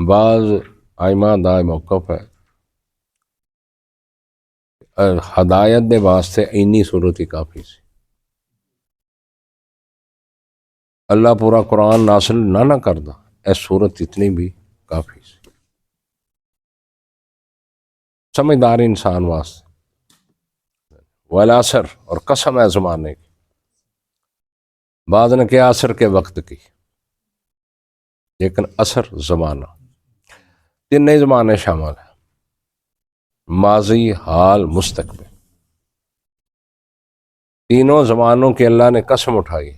بعض آئمہ دا موقف ہے ہدایت دے واسطے اینی صورت ہی کافی سی. اللہ پورا قرآن نازل نہ کردا اس صورت اتنی بھی کافی سی سمجھدار انسان واسطے. والعصر اور قسم ہے زمانے کی. بعض نے کیا عصر کے وقت کی، لیکن عصر زمانہ تین زمانے شامل ہیں، ماضی، حال، مستقبل. تینوں زمانوں کی اللہ نے قسم اٹھائی.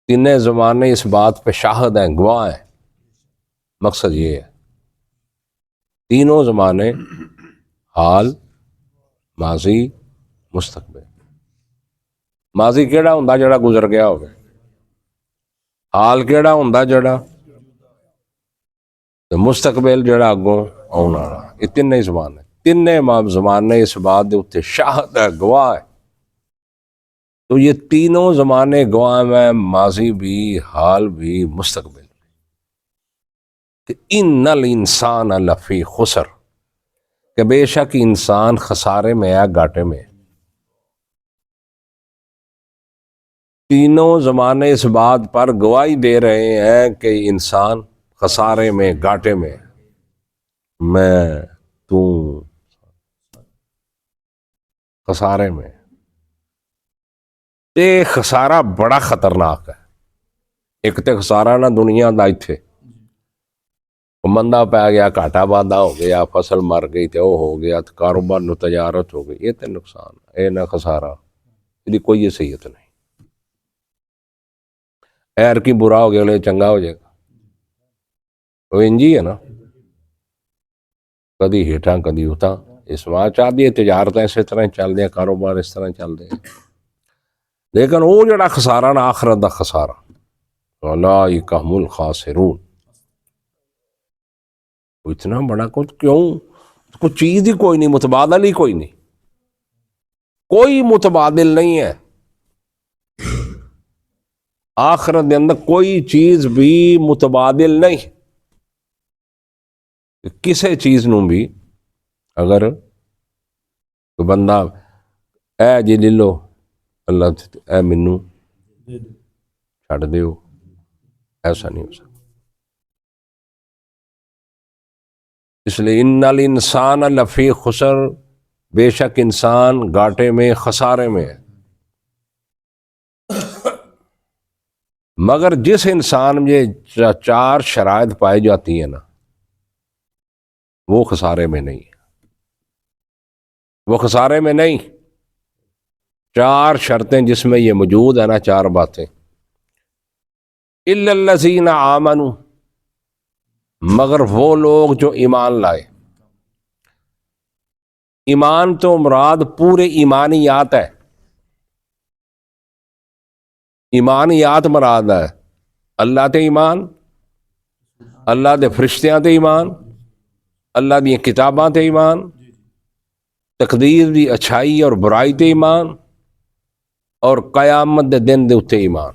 تینوں زمانے اس بات پہ شاہد ہیں، گواہ ہیں. مقصد یہ ہے تینوں زمانے، حال، ماضی، مستقبل. ماضی کیڑا ہوندا جڑا گزر گیا ہوگا، حال کیڑا ہوندا جڑا، مستقبل جڑا اگوں آن والا. یہ تین زمانے، تین زمانے اس بات دے اتنے شاہد ہے، گواہ ہے. تو یہ تینوں زمانے گواہ ہیں، ماضی بھی، حال بھی، مستقبل بھی. کہ ان الانسان لفی خسر، کہ بے شک انسان خسارے میں ہے، گھاٹے میں ہے. تینوں زمانے اس بات پر گواہی دے رہے ہیں کہ انسان خسارے میں، گھاٹے میں. میں تو خسارے میں. یہ خسارہ بڑا خطرناک ہے. ایک تے خسارہ نہ دنیا دا ایتھے مندہ پہ گیا، گھاٹا بادہ ہو گیا، فصل مر گئی تے وہ ہو گیا، کاروبار نو تجارت ہو گئی. یہ تے نقصان ہے، یہ نہ خسارہ، یہ کوئی صحیحت نہیں. ایر کی برا ہو گیا لے چنگا ہو جائے گا، وہ انجی ہے نا، کدی ہیٹاں کدی اتاں. اس وہاں چاہ دیے تجارتیں اسی طرح چل دیا، کاروبار اس طرح چل دیا. لیکن وہ جڑا خسارہ نا آخرت دا خسارہ، اولئک هم الخاسرون. اتنا بڑا کچھ کیوں؟ کوئی چیز ہی کوئی نہیں، متبادل ہی کوئی نہیں، کوئی متبادل نہیں ہے. آخرت دے اندر کوئی چیز بھی متبادل نہیں. کسے چیز نوں بھی اگر کوئی بندہ اے جی لے لو، اللہ اے منو چھڑ دیو، ایسا نہیں ہو سکتا. اس لیے ان الانسان لفی خسر، بے شک انسان گھاٹے میں، خسارے میں ہے. مگر جس انسان میں یہ چار شرائط پائی جاتی ہیں نا، وہ خسارے میں نہیں، وہ خسارے میں نہیں. چار شرطیں جس میں یہ موجود ہے نا، چار باتیں، الا الذین آمنوا، مگر وہ لوگ جو ایمان لائے. ایمان تو مراد پورے ایمانیات ہے. ایمانیات مراد ہے اللہ تے ایمان، اللہ دے فرشتیاں تے ایمان، اللہ دی کتاباں تے ایمان، تقدیر دی اچھائی اور برائی تے ایمان، اور قیامت دے دن دے اتے ایمان.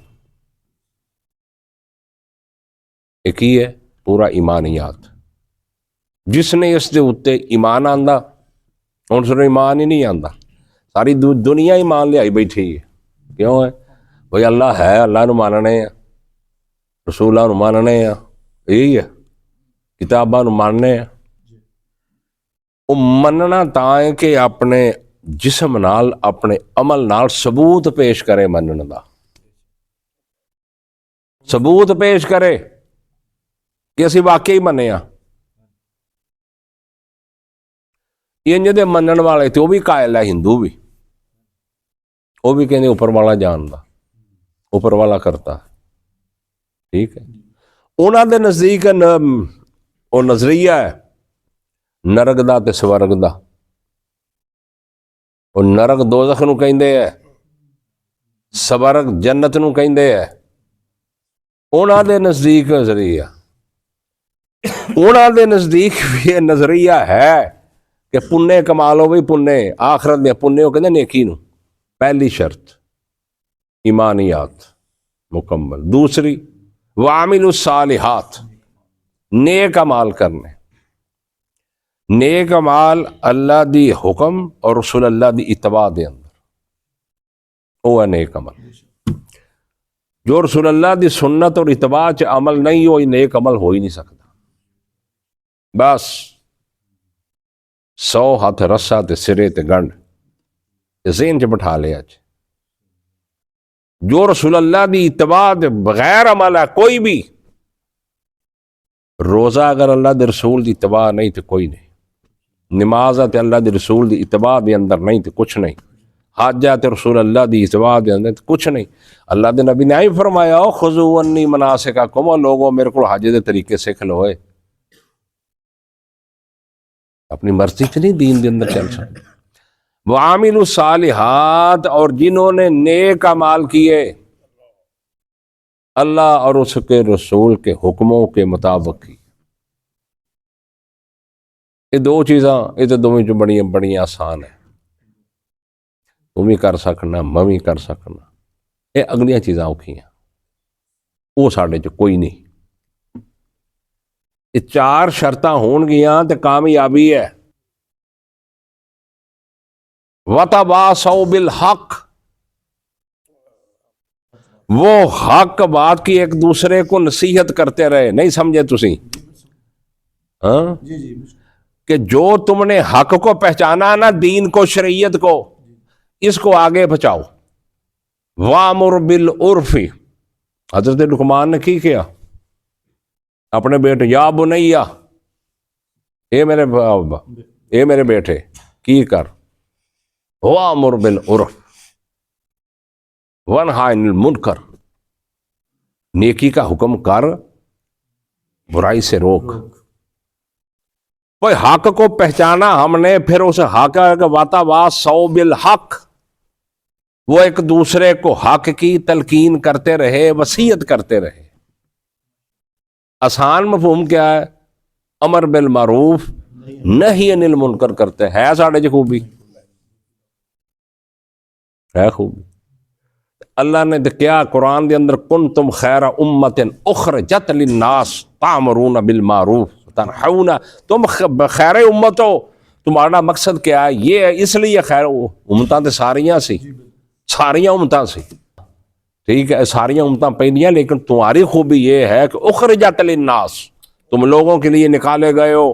ایک ہی ہے پورا ایمانیات. جس نے اس دے اتے ایمان آندا، ان سے ایمان ہی نہیں آندا. ساری دنیا ایمان لے آئی بیٹھی ہے. کیوں ہے؟ بھئی اللہ ہے، اللہ نو ماننے ہیں، رسولہ نو ماننے ہیں، یہی ہے، کتاباں نو ماننے ہیں. وہ مننا تائیں کہ اپنے جسم نال، اپنے عمل نال ثبوت پیش کرے. منن دا ثبوت پیش کرے کہ اسی واقعی مننے ہاں. یہ دے منن والے تھے وہ بھی قائل ہے، ہندو بھی، وہ بھی کہنے اوپر والا جاندا، اوپر والا کرتا ہے. ٹھیک ہے. انہاں دے نزدیک وہ نظریہ ہے نرگ دا تے سورگ دا. وہ نرگ دوزخ نو کہندے ہے، سورگ جنت نو کہندے ہے. انہاں دے نزدیک نظریہ، انہاں دے نزدیک بھی یہ نظریہ ہے کہ پنے کمالو بھی پنے، آخرت میں پنے ہو کہندے نیکی نو. پہلی شرط ایمانیات مکمل. دوسری وعملوا الصالحات، نیک عمال کرنے. نیک عمال اللہ دی حکم اور رسول اللہ دی اتباع دے اندر وہ ہے نیک عمل. جو رسول اللہ دی سنت اور اتباع چ عمل نہیں ہو نیک عمل ہو ہی نہیں سکتا. بس 100 ہاتھ رسا تے سرے تے گنڈ ذہن چ بٹھا لیا. جو رسول اللہ دی اتباع دے بغیر عمل ہے کوئی بھی. روزہ اگر اللہ دے رسول دی اتباع نہیں تو کوئی نہیں. نماز تے اللہ دے رسول دی اتباع دے اندر نہیں تو کچھ نہیں. حج تے رسول اللہ دی اتباع دے اندر تو کچھ نہیں. اللہ دے نبی نے ہی فرمایا خذوا عنی مناسککم، لوگوں میرے کو حج دے طریقے سیکھ لو. اپنی مرضی سے نہیں دین دے اندر چل سکتے. وعاملوا الصالحات، اور جنہوں نے نیک اعمال کیے اللہ اور اس کے رسول کے حکموں کے مطابق کی. یہ دو چیزاں یہ تو دونوں جو بڑی بڑی آسان ہے. تم بھی کر سکنا میں بھی کر سکنا. یہ اگلیاں چیزاں اوکھی ہیں وہ ساڈے چ کوئی نہیں. یہ 4 شرطاں ہون گیاں تے کامیابی ہے. وَتَوَاصَوْا بِالْحَقِّ، وہ حق بات کی ایک دوسرے کو نصیحت کرتے رہے. نہیں سمجھے تسی؟ ہاں کہ جو تم نے حق کو پہچانا نا، دین کو شریعت کو، اس کو آگے بچاؤ. وَأْمُرْ بِالْعُرْفِ، حضرت لقمان نے کی کیا اپنے بیٹے یا بنیا، اے میرے بیٹے کی کر. وَأْمُرْ بِالْعُرْفِ وَانْہَ عَنِ الْمُنْکَرِ، نیکی کا حکم کر برائی سے روک. کوئی حق کو پہچانا ہم نے، پھر اس حق کا وَتَوَاصَوْا بِالْحَقِّ، وہ ایک دوسرے کو حق کی تلقین کرتے رہے، وصیت کرتے رہے. آسان مفہوم کیا ہے؟ امر بالمعروف نہی عن المنکر کرتے ہے. ساڑھے جو خوبی ہے خوبی. اللہ نے کیا قرآن دے اندر کنتم خیر امت اخرجت للناس تأمرون بالمعروف تنہون، تم خیر امت ہو. تمہارا مقصد کیا ہے؟ یہ ہے اس لیے خیر امتاں تے ساریاں امتاں سی، ٹھیک ہے، ساریاں امتاں پہنیاں، لیکن تمہاری خوبی یہ ہے کہ اخرجت للناس، تم لوگوں کے لیے نکالے گئے ہو.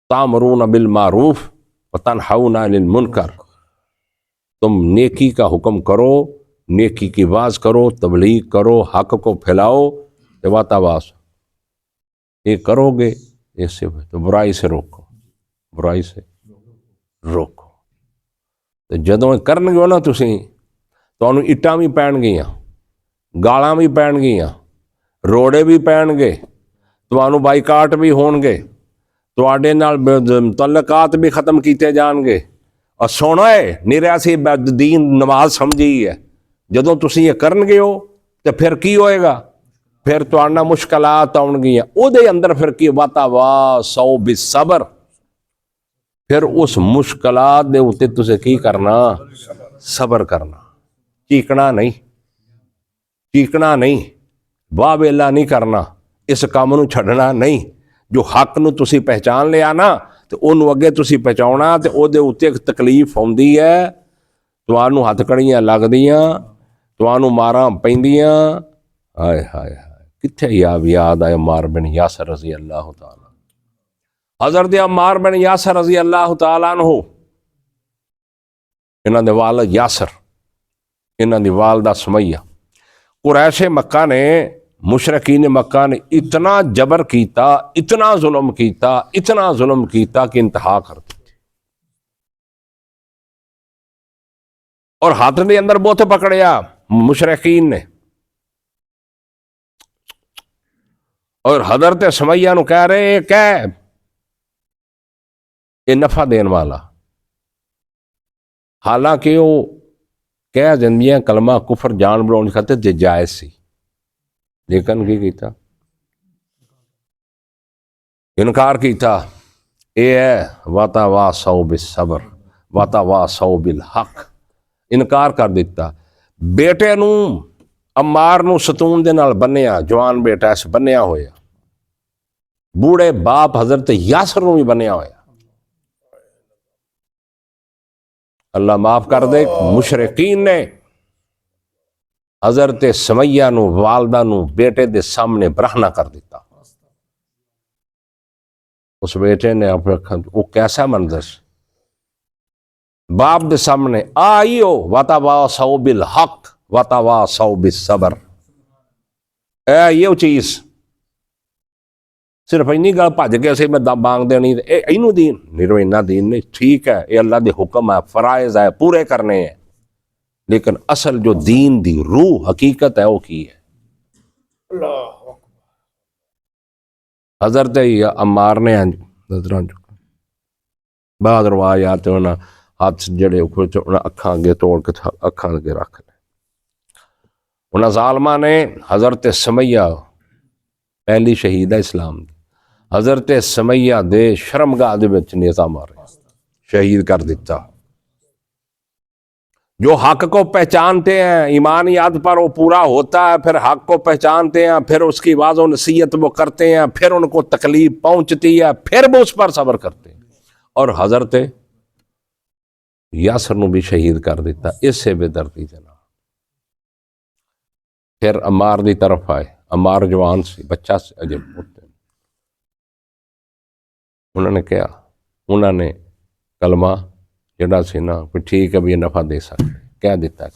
تأمرون بالمعروف وتنہون عن المنکر، تم نیکی کا حکم کرو، نیکی کی باز کرو، تبلیغ کرو، حق کو پھیلاؤ. وَتَوَاصَوْا، یہ کرو گے اس سے تو برائی سے روکو، برائی سے روکو. تو جدوں کرن گے نا تسی، تانوں اٹاں بھی پین گیاں، گالاں بھی پین گیاں، روڑے بھی پین گے، تانوں بائیکاٹ بھی ہون گے، تواڈے نال تعلقات بھی ختم کیتے جان گے. اور سونا ہے نیرا سی دین نماز سمجھی ہے. جدوں تسی یہ کرن گے ہو تو پھر کی ہوئے گا؟ پھر تواڈا مشکلات آن گیاں. او دے اندر پھر کی وَتَوَاصَوْا بِالصَّبْرِ، پھر اس مشکلات دے اوتے تسے کی کرنا؟ صبر کرنا. چیکنا نہیں، واہ ویلا نہیں کرنا، اس کام نو چھڈنا نہیں. جو حق نو تسی پہچان لیا نا تو انہوں اگے تسی پہنچاؤنا، تے او دے اوتے ایک تکلیف ہوندی ہے، توانوں ہتھ کڑیاں لگدیاں، توانوں ماراں پیندیاں. ہائے ہائے ہائے، کتھے یاد آئے عمار بن یاسر رضی اللہ تعالیٰ. حضرت عمار بن یاسر رضی اللہ تعالیٰ عنہ، انہاں دے والد یاسر، انہاں دی والدہ سمیہ. قریش مکہ نے، مشرکین مکہ نے اتنا جبر کیتا، اتنا ظلم کیتا کہ انتہا کر دی. اور ہاتھ دے اندر بت پکڑیا مشرکین نے، اور حضرت سمیہ نو کہہ رہے کہ یہ نفع دین والا، حالانکہ وہ کہہ جندیاں کلمہ کفر جان بلاؤن خاطر جے جائز سی، لیکن کی کیتا؟ انکار کیتا. اے ہے وَتَوَاصَوْا بِالصَّبْرِ وَتَوَاصَوْا بِالْحَقِّ، انکار کر دیتا. بیٹے نو عمار نو ستون دے نال بنیا، جوان بیٹا اس بنیا ہویا، بوڑھے باپ حضرت یاسر نو بھی بنیا ہویا۔ اللہ معاف کر دے، مشرقین نے حضرت سمیہ نو والدہ نو بیٹے دے سامنے برہنہ کر دیتا۔ اس بیٹے نے وہ کیسا منظر، باپ دے سامنے آئیو وتواصوا بالحق وتواصوا بالصبر، اے یہ چیز صرف اینی گل بھج کے اسی میں بانگ دینی اینو دین نہیں، اینا دین نہیں، ٹھیک ہے یہ اللہ دے حکم ہے، فرائض ہے، پورے کرنے ہیں، لیکن اصل جو دین دی روح حقیقت ہے وہ کی ہے۔ حضرت عمار نے بعد روایات انہاں ہاتھ جڑے اکھاں اگے توڑ کے اکھاں اگے رکھ لے۔ انہاں ظالماں نے حضرت سمیہ پہلی شہید ہے اسلام دی، حضرت سمیہ دے شرمگاہ دے وچ نیزہ مارے، شہید کر دیتا۔ جو حق کو پہچانتے ہیں ایمانیات پر وہ پورا ہوتا ہے، پھر حق کو پہچانتے ہیں، پھر اس کی واضح و نصیحت وہ کرتے ہیں، پھر ان کو تکلیف پہنچتی ہے، پھر وہ اس پر صبر کرتے ہیں۔ اور حضرت یاسر نو بھی شہید کر دیتا، اس سے بے دردی جنا۔ پھر عمار دی طرف آئے، عمار جوان سی، بچہ سے عجب ہوتے ہیں، انہوں نے کیا، انہوں نے کلمہ جڑا سی نا کہ ٹھیک ہے بھی یہ نفع دے سکتے، کہہ دیتا ہے۔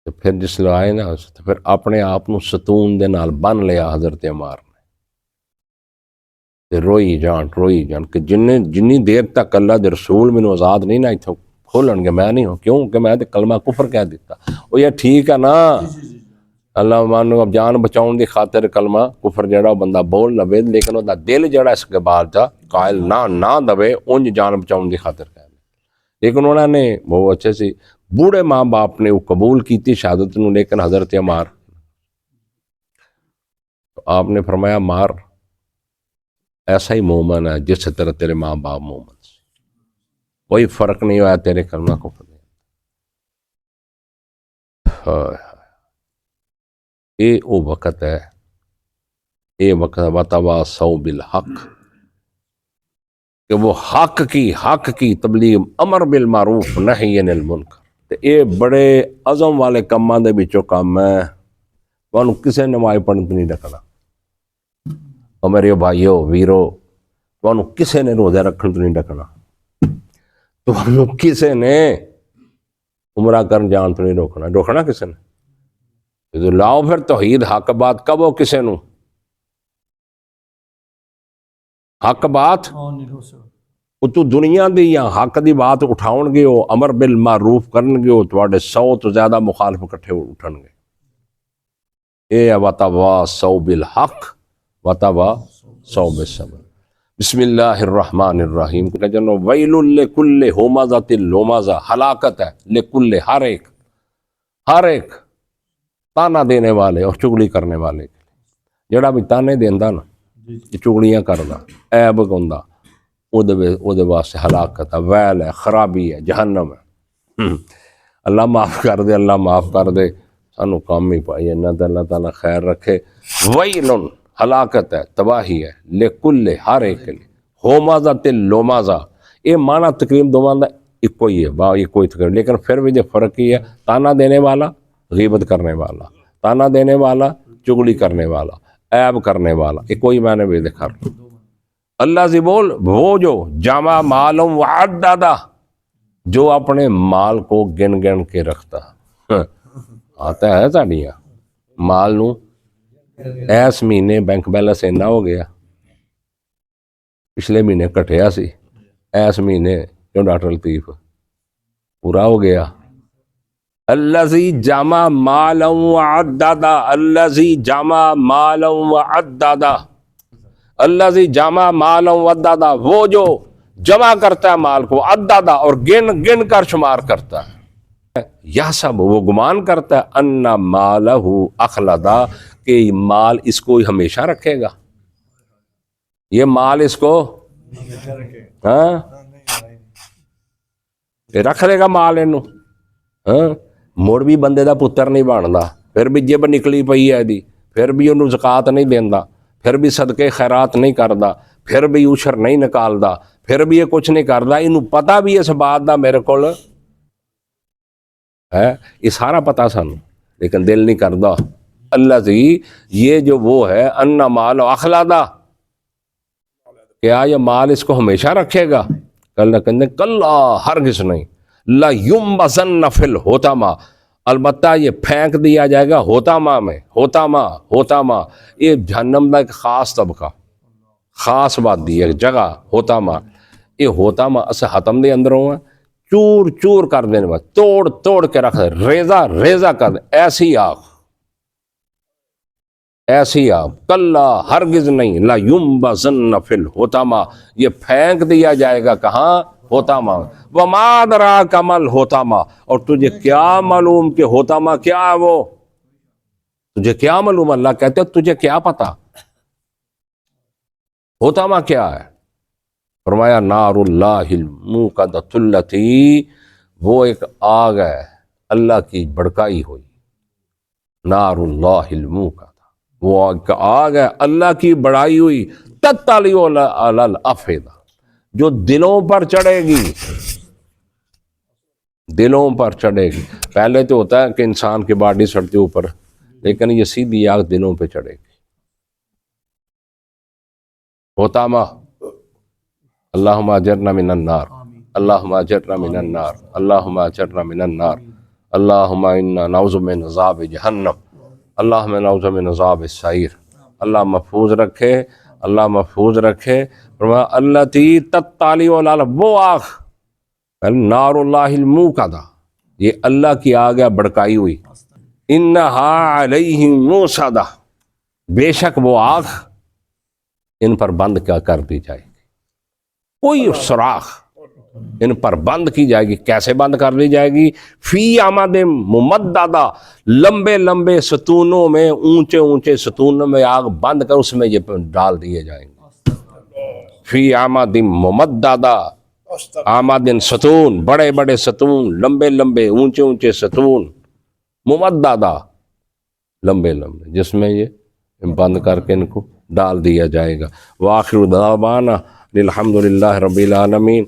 تو پھر جس لئے آئے نا تو پھر اپنے آپ نو ستون دے نال بن لیا حضرت عمار نے، روئی جان کہ جنی دیر تک اللہ دے رسول میں آزاد نہیں نا اتھوں کھولن گے میں نہیں ہوں، کیوں کہ میں کلمہ کفر کہہ دیتا۔ وہ یہ ٹھیک ہے نا، اللہ مانو اب جان بچاؤن دی خاطر کلمہ کفر جڑا بندہ بول لوے، لیکن وہ دا دل جڑا اس کے بعد تھا قائل نہ دوے انج جان بچاؤن دی خاطر کہہ دے۔ لیکن انہوں نے وہ اچھے سی بوڑھے ماں باپ نے وہ قبول کیتی شہادت نو، لیکن حضرت عمار آپ نے فرمایا مار ایسا ہی مومن ہے جس طرح تیرے ماں باپ مومن سے، کوئی فرق نہیں ہوا تیرے کلمہ کفر میں۔ اے او وقت ہے، اے وقت وتواصوا بالحق، کہ وہ حق کی تبلیغ، امر بالمعروف نہی عن المنکر، تے اے بڑے عظم والے کاماں دے وچوں کام ہے، تانوں کسے نماز پڑھن تے نہیں ڈکنا، او میرے بھائیو ویرو، تانوں کسے نے روزہ رکھن تے نہیں ڈکنا، تانوں کسے نے عمرہ کرن جان تے نہیں روکنا کسے نے، تو لاؤ پھر توحید حق بات کبو کسے نو، حق بات وہ تو دنیا دی یا حق دی بات اٹھاؤن گے ہو، امر بالمعروف کرن گے ہو، تواڈے 100 تو زیادہ مخالف اکٹھے اٹھن گے۔ اے وتواصوا بالحق وتواصوا بالصبر۔ بسم اللہ الرحمن الرحیم، جنو ویل لکل ہمزۃ لمزہ، ہلاکت ہے لکل ہر ایک تانا دینے والے اور چگلی کرنے والے، جڑا بھی تانے دیندا نا، چگلیاں کردا، عیب گندا، او دے واسطے ہلاکت ہے، ویل ہے، خرابی ہے، جہنم ہے۔ اللہ معاف کر دے، اللہ معاف کر دے، سانو کام ہی پائی اللہ تعالیٰ خیر رکھے۔ ویلن ہلاکت ہے، تباہی ہے، لکل ہر ایک ہمزۃ لمزہ، یہ معنی تقریباً دونوں دا ایک ہی ہے، ایک ہی تقریباً، لیکن پھر بھی جو فرق ہی ہے، تانا دینے والا، غیبت کرنے والا، تانا دینے والا، چگلی کرنے والا، عیب کرنے والا، ایک کوئی میں نے بھی دکھا رہا۔ اللہ سے بول، وہ جو جمع مالم وعددہ، جو اپنے مال کو گن کے رکھتا، آتا ہے ساڑیاں مال نو، ایس مہینے بینک بیلنس اینا ہو گیا، پچھلے مہینے کٹیا سی، ایس مہینے جو ڈاکٹر لطیف پورا ہو گیا۔ الذی جمع مالا وعددہ، الذی جمع مالا وعددہ، الذی جمع مالا وعددہ، وہ جو جمع کرتا ہے مال کو، عددہ، اور گن کر شمار کرتا ہے۔ یحسب، وہ گمان کرتا ہے، ان مالہ اخلدہ، کہ مال اس کو ہمیشہ رکھے گا، یہ مال اس کو رکھ لے گا مال انہوں، ਹਾਂ ਮੁੜ ਵੀ ਬੰਦੇ ਦਾ ਪੁੱਤਰ ਨਹੀਂ ਬਣਦਾ, ਫਿਰ ਵੀ ਜਿਬ ਨਿਕਲੀ ਪਈ ਹੈ ਇਹਦੀ, ਫਿਰ ਵੀ ਉਹਨੂੰ ਜ਼ਕਾਤ ਨਹੀਂ ਦਿੰਦਾ, ਫਿਰ ਵੀ ਸਦਕੇ ਖੈਰਾਤ ਨਹੀਂ ਕਰਦਾ, ਫਿਰ ਵੀ ਉਸ਼ਰ ਨਹੀਂ ਨਿਕਾਲਦਾ, ਫਿਰ ਵੀ ਇਹ ਕੁਛ ਨਹੀਂ ਕਰਦਾ। ਇਹਨੂੰ ਪਤਾ ਵੀ ਇਸ ਬਾਤ ਦਾ ਮੇਰੇ ਕੋਲ ਹੈ, ਇਹ ਸਾਰਾ ਪਤਾ ਸਾਨੂੰ, لیکن دل نہیں کرتا۔ اللہ سے یہ جو وہ ہے ان مال اخلادا، کیا یہ مال اس کو ہمیشہ رکھے گا؟ کلا ہرگز نہیں، لا ينبذن فی الحطمہ، البتہ یہ پھینک دیا جائے گا حطمہ میں۔ حطمہ یہ جہنم کا ایک خاص طبقہ، خاص بات دی ایک جگہ حطمہ، یہ حطمہ اس حتم دے اندروں ہے، چور چور کر دینے میں، توڑ توڑ کے رکھ دے، ریزہ ریزہ کر دے، ایسی آگ، ایسی آگ، کلا ہرگز نہیں، لا ينبذن فی الحطمہ، یہ پھینک دیا جائے گا کہاں؟ حطمہ۔ وما ادراک ما الحطمہ، اور تجھے کیا معلوم کہ حطمہ کیا ہے؟ وہ تجھے کیا معلوم؟ اللہ کہتے تجھے کیا پتا حطمہ کیا ہے؟ فرمایا نار اللہ الموقدۃ التی، وہ ایک آگ ہے اللہ کی بڑکائی ہوئی، نار اللہ الموقدہ، وہ ایک آگ ہے اللہ کی بڑائی ہوئی، تطلع علی الافئدہ، جو دلوں پر چڑھے گی، دلوں پر چڑھے گی۔ پہلے تو ہوتا ہے کہ انسان کی باڈی سڑتی اوپر، لیکن یہ سیدھی آگ دلوں پہ چڑھے گی۔ حطمہ، اللہم اجرنا من النار، اللہم اجرنا من النار، اللہم اجرنا من النار، اللہم انا نعوذ من عذاب جہنم، اللہم نعوذ من عذاب السعیر۔ اللہ محفوظ رکھے، اللہ محفوظ رکھے۔ فرمایا التی تطلع علی، وہ آگ، نار اللہ الموقدہ، یہ اللہ کی آگ ہے بڑکائی ہوئی، انہا علیہم موصدہ، بے شک وہ آگ ان پر بند کیا کر دی جائے گی، کوئی سوراخ ان پر بند کی جائے گی۔ کیسے بند کر دی جائے گی؟ فی عمد ممددہ، لمبے لمبے ستونوں میں، اونچے اونچے ستونوں میں آگ بند کر اس میں یہ ڈال دیے جائیں گے۔ فی عمد ممددہ، عمد ستون، بڑے بڑے ستون، لمبے لمبے اونچے اونچے ستون، ممددہ، لمبے لمبے، جس میں یہ بند کر کے ان کو ڈال دیا جائے گا۔ وآخر دعوانا الحمد للہ رب العالمین۔